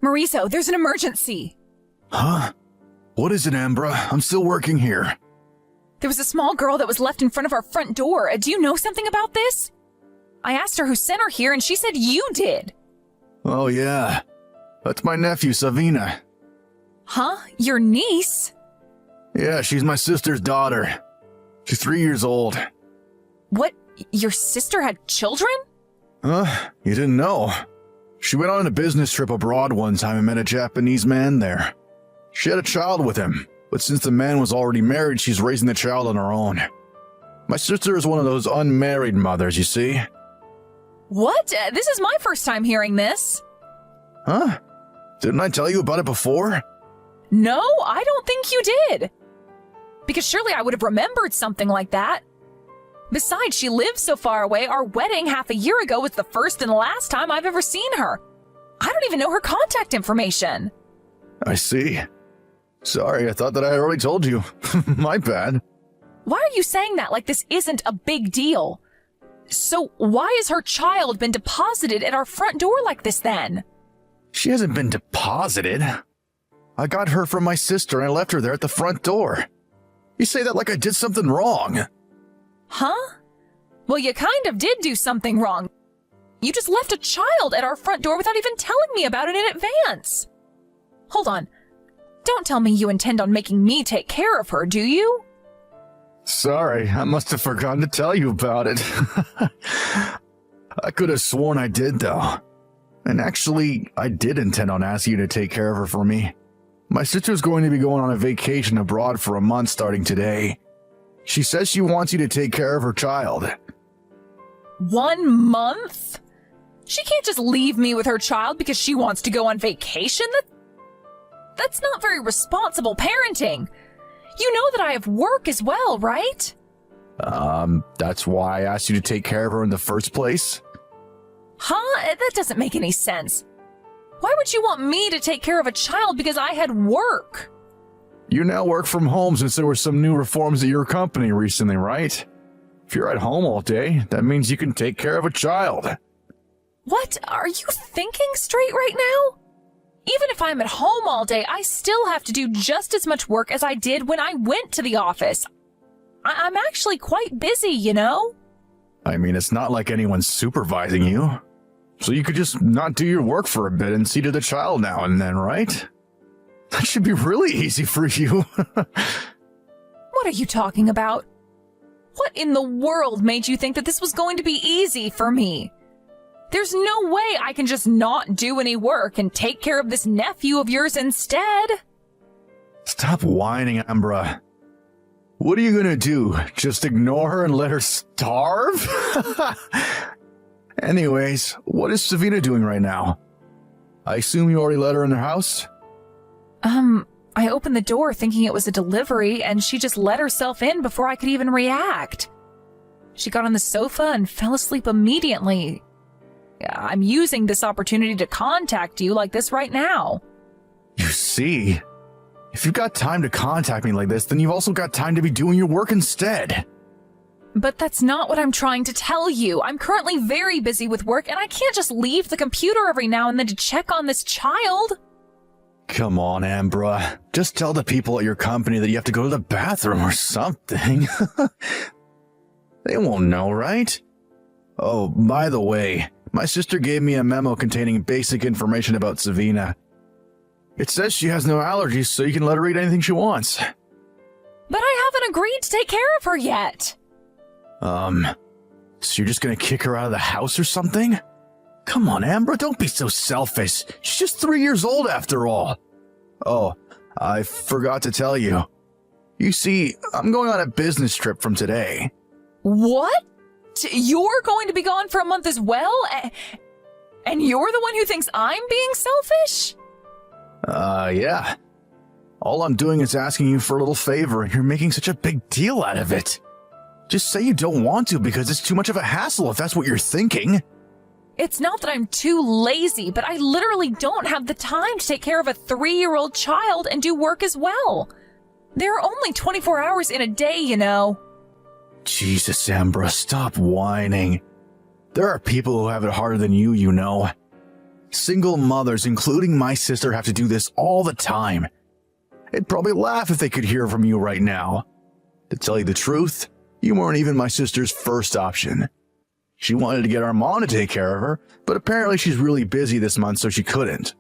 Mauricio, there's an emergency. Huh? What is it, Ambra? I'm still working here. There was a small girl that was left in front of our front door. Do you know something about this? I asked her who sent her here, and she said you did. Oh, yeah. That's my nephew, Savina. Huh? Your niece? Yeah, she's my sister's daughter. She's 3 years old. What? Your sister had children? You didn't know. She went on a business trip abroad one time and met a Japanese man there. She had a child with him, but since the man was already married, she's raising the child on her own. My sister is one of those unmarried mothers, you see. What? This is my first time hearing this. Huh? Didn't I tell you about it before? No, I don't think you did. Because surely I would have remembered something like that. Besides, she lives so far away, our wedding half a year ago was the first and last time I've ever seen her. I don't even know her contact information. I see. Sorry, I thought that I already told you. My bad. Why are you saying that like this isn't a big deal? So why has her child been deposited at our front door like this then? She hasn't been deposited. I got her from my sister and I left her there at the front door. You say that like I did something wrong. Huh? Well, you kind of did do something wrong. You just left a child at our front door without even telling me about it in advance. Hold on. Don't tell me you intend on making me take care of her, do you? Sorry, I must have forgotten to tell you about it. I could have sworn I did, though. And actually, I did intend on asking you to take care of her for me. My sister's going to be going on a vacation abroad for a month starting today. She says she wants you to take care of her child. 1 month? She can't just leave me with her child because she wants to go on vacation? That's not very responsible parenting. You know that I have work as well, right? That's why I asked you to take care of her in the first place? Huh? That doesn't make any sense. Why would you want me to take care of a child because I had work? You now work from home since there were some new reforms at your company recently, right? If you're at home all day, that means you can take care of a child. What? Are you thinking straight right now? Even if I'm at home all day, I still have to do just as much work as I did when I went to the office. I'm actually quite busy, you know? I mean, it's not like anyone's supervising you. So you could just not do your work for a bit and see to the child now and then, right? That should be really easy for you. What are you talking about? What in the world made you think that this was going to be easy for me? There's no way I can just not do any work and take care of this nephew of yours instead. Stop whining, Ambra. What are you gonna do? Just ignore her and let her starve? Anyways, what is Savina doing right now? I assume you already let her in her house? I opened the door thinking it was a delivery, and she just let herself in before I could even react. She got on the sofa and fell asleep immediately. I'm using this opportunity to contact you like this right now. You see? If you've got time to contact me like this, then you've also got time to be doing your work instead. But that's not what I'm trying to tell you. I'm currently very busy with work, and I can't just leave the computer every now and then to check on this child. Come on, Ambra. Just tell the people at your company that you have to go to the bathroom or something. They won't know, right? Oh, by the way, my sister gave me a memo containing basic information about Savina. It says she has no allergies, so you can let her eat anything she wants. But I haven't agreed to take care of her yet. So you're just gonna kick her out of the house or something? Come on, Ambra, don't be so selfish. She's just 3 years old after all. Oh, I forgot to tell you. You see, I'm going on a business trip from today. What? You're going to be gone for a month as well? And you're the one who thinks I'm being selfish? Yeah. All I'm doing is asking you for a little favor, and you're making such a big deal out of it. Just say you don't want to because it's too much of a hassle if that's what you're thinking. It's not that I'm too lazy, but I literally don't have the time to take care of a 3-year-old child and do work as well. There are only 24 hours in a day, you know. Jesus, Ambra, stop whining. There are people who have it harder than you know. Single mothers, including my sister, have to do this all the time. They'd probably laugh if they could hear from you right now. To tell you the truth, you weren't even my sister's first option. She wanted to get our mom to take care of her, but apparently she's really busy this month, so she couldn't.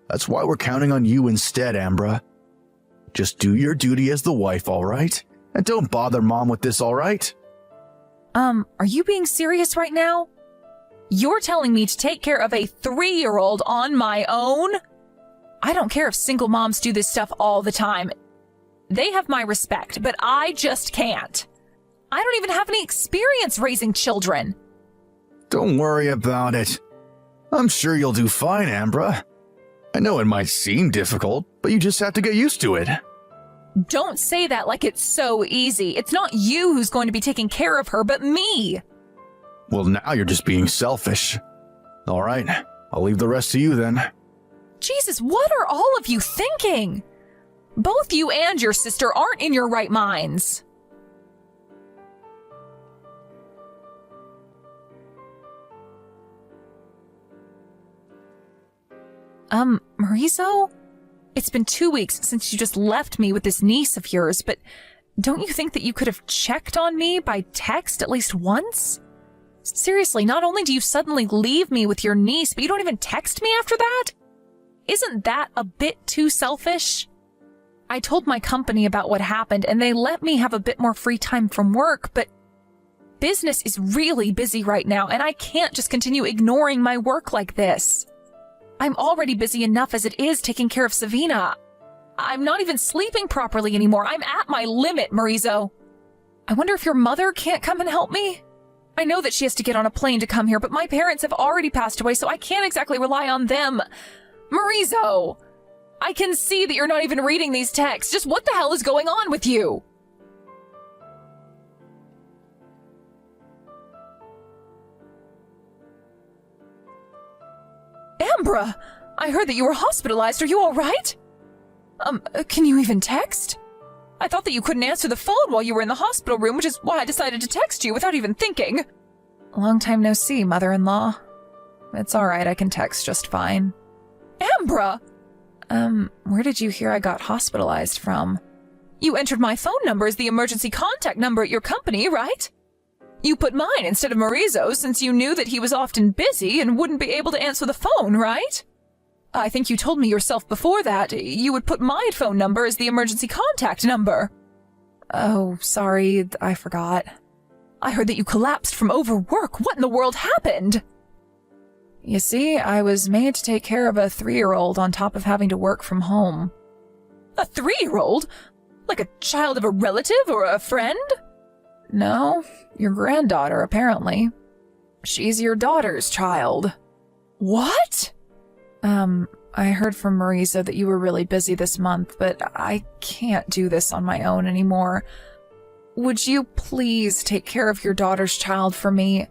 That's why we're counting on you instead, Ambra. Just do your duty as the wife, all right? And don't bother Mom with this, all right? Are you being serious right now? You're telling me to take care of a 3-year-old on my own? I don't care if single moms do this stuff all the time. They have my respect, but I just can't. I don't even have any experience raising children. Don't worry about it. I'm sure you'll do fine, Ambra. I know it might seem difficult, but you just have to get used to it. Don't say that like it's so easy. It's not you who's going to be taking care of her, but me. Well, now you're just being selfish. All right, I'll leave the rest to you then. Jesus, what are all of you thinking? Both you and your sister aren't in your right minds. Marizo? It's been 2 weeks since you just left me with this niece of yours, but don't you think that you could have checked on me by text at least once? Seriously, not only do you suddenly leave me with your niece, but you don't even text me after that? Isn't that a bit too selfish? I told my company about what happened, and they let me have a bit more free time from work, but business is really busy right now, and I can't just continue ignoring my work like this. I'm already busy enough as it is taking care of Savina. I'm not even sleeping properly anymore. I'm at my limit, Marizo. I wonder if your mother can't come and help me? I know that she has to get on a plane to come here, but my parents have already passed away, so I can't exactly rely on them. Marizo! I can see that you're not even reading these texts. Just what the hell is going on with you? Ambra! I heard that you were hospitalized. Are you all right? Can you even text? I thought that you couldn't answer the phone while you were in the hospital room, which is why I decided to text you without even thinking. Long time no see, mother-in-law. It's all right, I can text just fine. Ambra! Where did you hear I got hospitalized from? You entered my phone number as the emergency contact number at your company, right? You put mine instead of Marizo's since you knew that he was often busy and wouldn't be able to answer the phone, right? I think you told me yourself before that you would put my phone number as the emergency contact number. Oh, sorry, I forgot. I heard that you collapsed from overwork. What in the world happened? You see, I was made to take care of a 3-year-old on top of having to work from home. A 3-year-old? Like a child of a relative or a friend? No, your granddaughter, apparently. She's your daughter's child. What? I heard from Marizo that you were really busy this month, but I can't do this on my own anymore. Would you please take care of your daughter's child for me?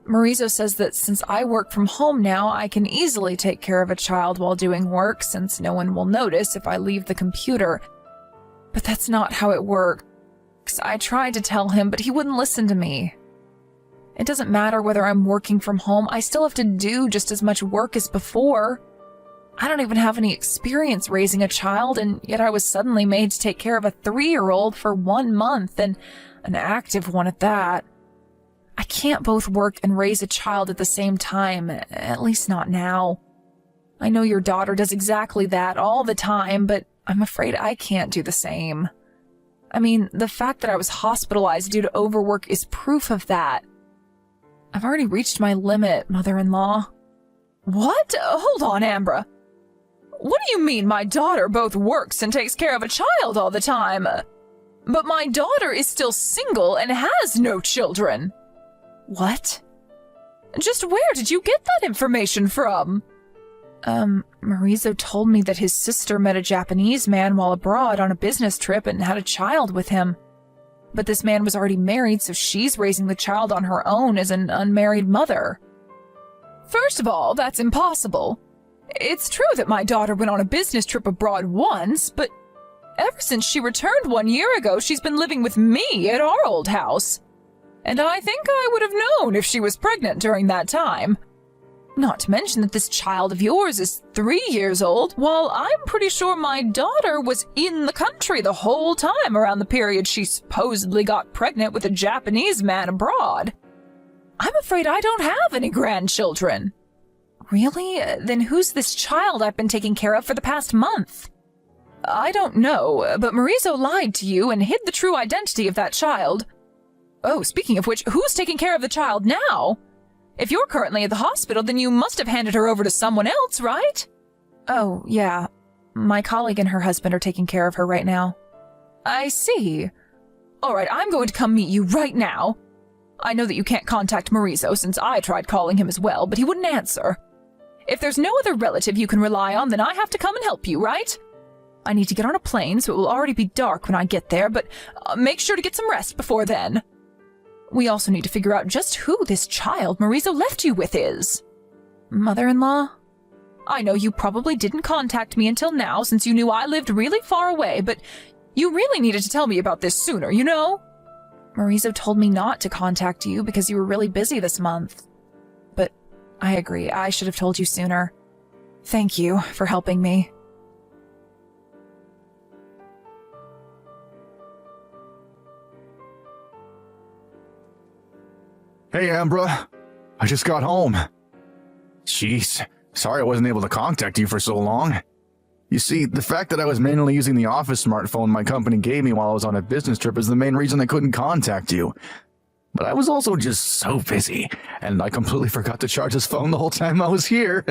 Marizo says that since I work from home now, I can easily take care of a child while doing work since no one will notice if I leave the computer. But that's not how it works. I tried to tell him, but he wouldn't listen to me. It doesn't matter whether I'm working from home, I still have to do just as much work as before. I don't even have any experience raising a child, and yet I was suddenly made to take care of a 3-year-old for 1 month, and an active one at that. I can't both work and raise a child at the same time, at least not now. I know your daughter does exactly that all the time, but I'm afraid I can't do the same. I mean, the fact that I was hospitalized due to overwork is proof of that. I've already reached my limit, mother-in-law. What? Hold on, Ambra. What do you mean my daughter both works and takes care of a child all the time? But my daughter is still single and has no children. What? Just where did you get that information from? Marizo told me that his sister met a Japanese man while abroad on a business trip and had a child with him. But this man was already married, so she's raising the child on her own as an unmarried mother. First of all, that's impossible. It's true that my daughter went on a business trip abroad once, but ever since she returned 1 year ago, she's been living with me at our old house. And I think I would have known if she was pregnant during that time. Not to mention that this child of yours is 3 years old, while I'm pretty sure my daughter was in the country the whole time around the period she supposedly got pregnant with a Japanese man abroad. I'm afraid I don't have any grandchildren. Really? Then who's this child I've been taking care of for the past month? I don't know, but Marizo lied to you and hid the true identity of that child. Oh, speaking of which, who's taking care of the child now? If you're currently at the hospital, then you must have handed her over to someone else, right? Oh, yeah. My colleague and her husband are taking care of her right now. I see. All right, I'm going to come meet you right now. I know that you can't contact Marizo since I tried calling him as well, but he wouldn't answer. If there's no other relative you can rely on, then I have to come and help you, right? I need to get on a plane, so it will already be dark when I get there, but make sure to get some rest before then. We also need to figure out just who this child Marizo left you with is. Mother-in-law? I know you probably didn't contact me until now since you knew I lived really far away, but you really needed to tell me about this sooner, you know? Marizo told me not to contact you because you were really busy this month. But I agree, I should have told you sooner. Thank you for helping me. Hey, Ambra. I just got home. Jeez, sorry I wasn't able to contact you for so long. You see, the fact that I was manually using the office smartphone my company gave me while I was on a business trip is the main reason I couldn't contact you. But I was also just so busy, and I completely forgot to charge this phone the whole time I was here.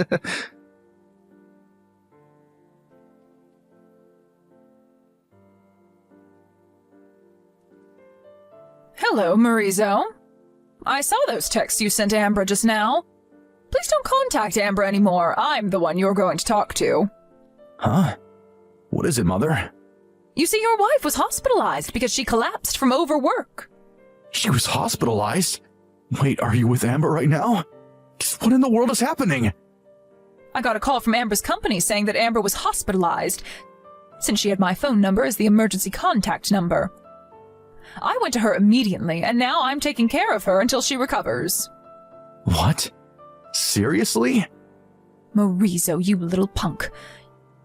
Hello, Marizo. I saw those texts you sent to Ambra just now. Please don't contact Ambra anymore. I'm the one you're going to talk to. Huh? What is it, Mother? You see, your wife was hospitalized because she collapsed from overwork. She was hospitalized? Wait, are you with Ambra right now? What in the world is happening? I got a call from Ambra's company saying that Ambra was hospitalized, since she had my phone number as the emergency contact number. I went to her immediately, and now I'm taking care of her until she recovers. What? Seriously? Marizo, you little punk.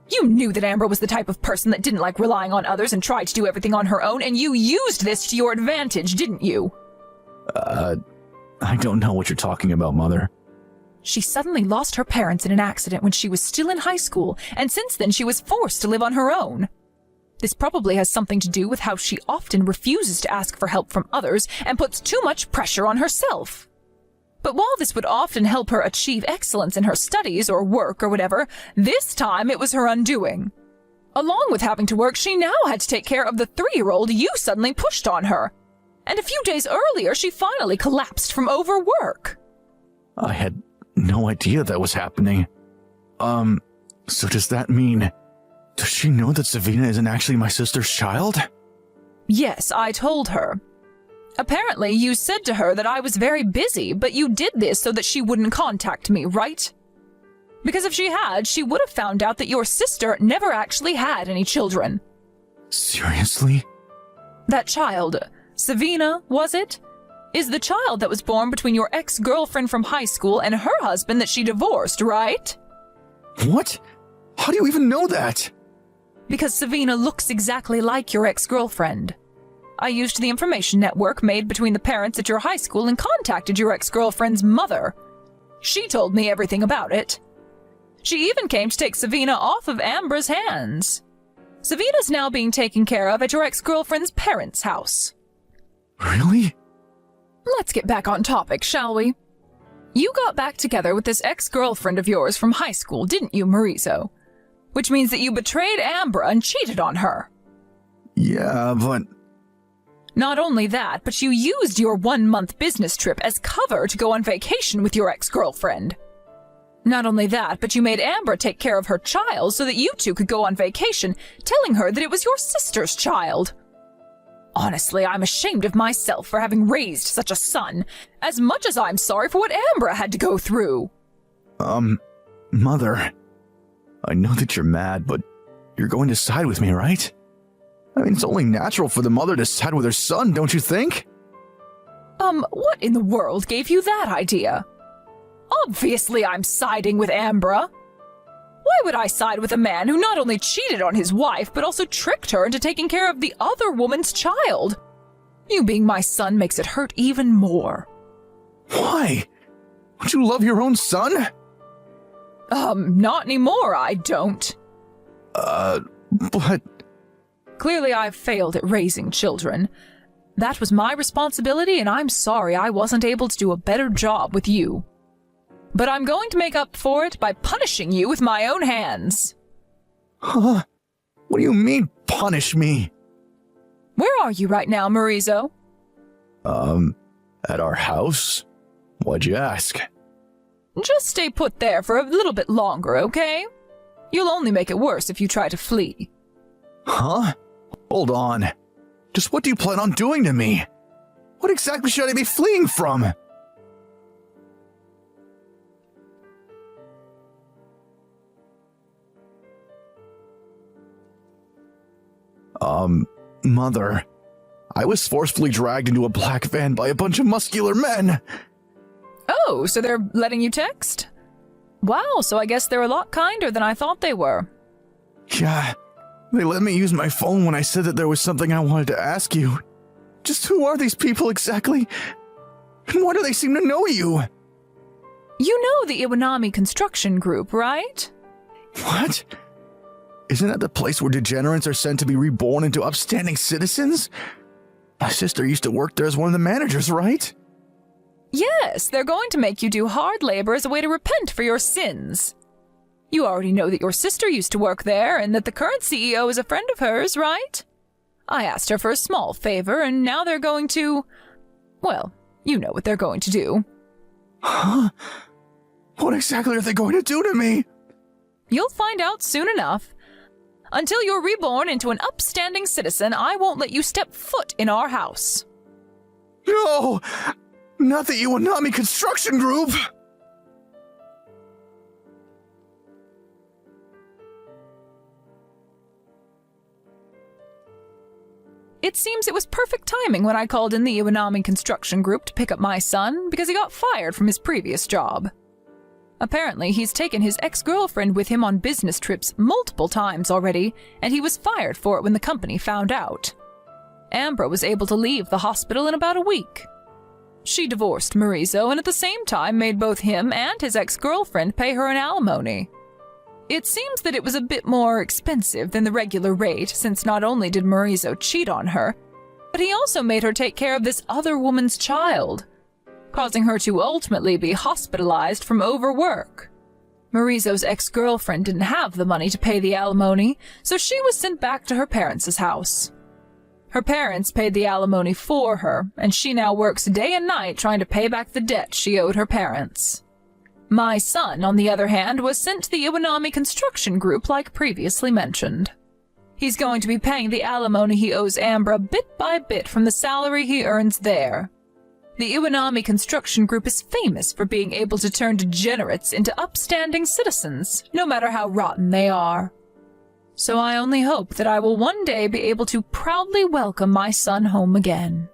You knew that Ambra was the type of person that didn't like relying on others and tried to do everything on her own, and you used this to your advantage, didn't you? I don't know what you're talking about, Mother. She suddenly lost her parents in an accident when she was still in high school, and since then she was forced to live on her own. This probably has something to do with how she often refuses to ask for help from others and puts too much pressure on herself. But while this would often help her achieve excellence in her studies or work or whatever, this time it was her undoing. Along with having to work, she now had to take care of the 3-year-old you suddenly pushed on her. And a few days earlier, she finally collapsed from overwork. I had no idea that was happening. So does that mean... Does she know that Savina isn't actually my sister's child? Yes, I told her. Apparently, you said to her that I was very busy, but you did this so that she wouldn't contact me, right? Because if she had, she would have found out that your sister never actually had any children. Seriously? That child, Savina, was it? Is the child that was born between your ex-girlfriend from high school and her husband that she divorced, right? What? How do you even know that? Because Savina looks exactly like your ex-girlfriend. I used the information network made between the parents at your high school and contacted your ex-girlfriend's mother. She told me everything about it. She even came to take Savina off of Ambra's hands. Savina's now being taken care of at your ex-girlfriend's parents' house. Really? Let's get back on topic, shall we? You got back together with this ex-girlfriend of yours from high school, didn't you, Marizo? Which means that you betrayed Ambra and cheated on her. Yeah, but... Not only that, but you used your 1-month business trip as cover to go on vacation with your ex-girlfriend. Not only that, but you made Ambra take care of her child so that you two could go on vacation, telling her that it was your sister's child. Honestly, I'm ashamed of myself for having raised such a son, as much as I'm sorry for what Ambra had to go through. Mother, I know that you're mad, but you're going to side with me, right? I mean, it's only natural for the mother to side with her son, don't you think? What in the world gave you that idea? Obviously I'm siding with Ambra. Why would I side with a man who not only cheated on his wife, but also tricked her into taking care of the other woman's child? You being my son makes it hurt even more. Why? Don't you love your own son? Not anymore, I don't. But... Clearly I've failed at raising children. That was my responsibility, and I'm sorry I wasn't able to do a better job with you. But I'm going to make up for it by punishing you with my own hands. Huh? What do you mean, punish me? Where are you right now, Marizo? At our house? Why'd you ask? Just stay put there for a little bit longer, okay? You'll only make it worse if you try to flee. Huh? Hold on. Just what do you plan on doing to me? What exactly should I be fleeing from? Mother. I was forcefully dragged into a black van by a bunch of muscular men. Oh, so they're letting you text? Wow, so I guess they're a lot kinder than I thought they were. Yeah, they let me use my phone when I said that there was something I wanted to ask you. Just who are these people exactly? And why do they seem to know you? You know the Iwanami Construction Group, right? What? Isn't that the place where degenerates are sent to be reborn into upstanding citizens? My sister used to work there as one of the managers, right? Yes, they're going to make you do hard labor as a way to repent for your sins. You already know that your sister used to work there and that the current CEO is a friend of hers, right? I asked her for a small favor, and now they're going to... Well, you know what they're going to do. Huh? What exactly are they going to do to me? You'll find out soon enough. Until you're reborn into an upstanding citizen, I won't let you step foot in our house. No! Not the Iwanami Construction Group! It seems it was perfect timing when I called in the Iwanami Construction Group to pick up my son because he got fired from his previous job. Apparently, he's taken his ex-girlfriend with him on business trips multiple times already, and he was fired for it when the company found out. Ambra was able to leave the hospital in about a week. She divorced Marizo and at the same time made both him and his ex-girlfriend pay her an alimony. It seems that it was a bit more expensive than the regular rate, since not only did Marizo cheat on her, but he also made her take care of this other woman's child, causing her to ultimately be hospitalized from overwork. Marizo's ex-girlfriend didn't have the money to pay the alimony, so she was sent back to her parents' house. Her parents paid the alimony for her, and she now works day and night trying to pay back the debt she owed her parents. My son, on the other hand, was sent to the Iwanami Construction Group like previously mentioned. He's going to be paying the alimony he owes Ambra bit by bit from the salary he earns there. The Iwanami Construction Group is famous for being able to turn degenerates into upstanding citizens, no matter how rotten they are. So I only hope that I will one day be able to proudly welcome my son home again.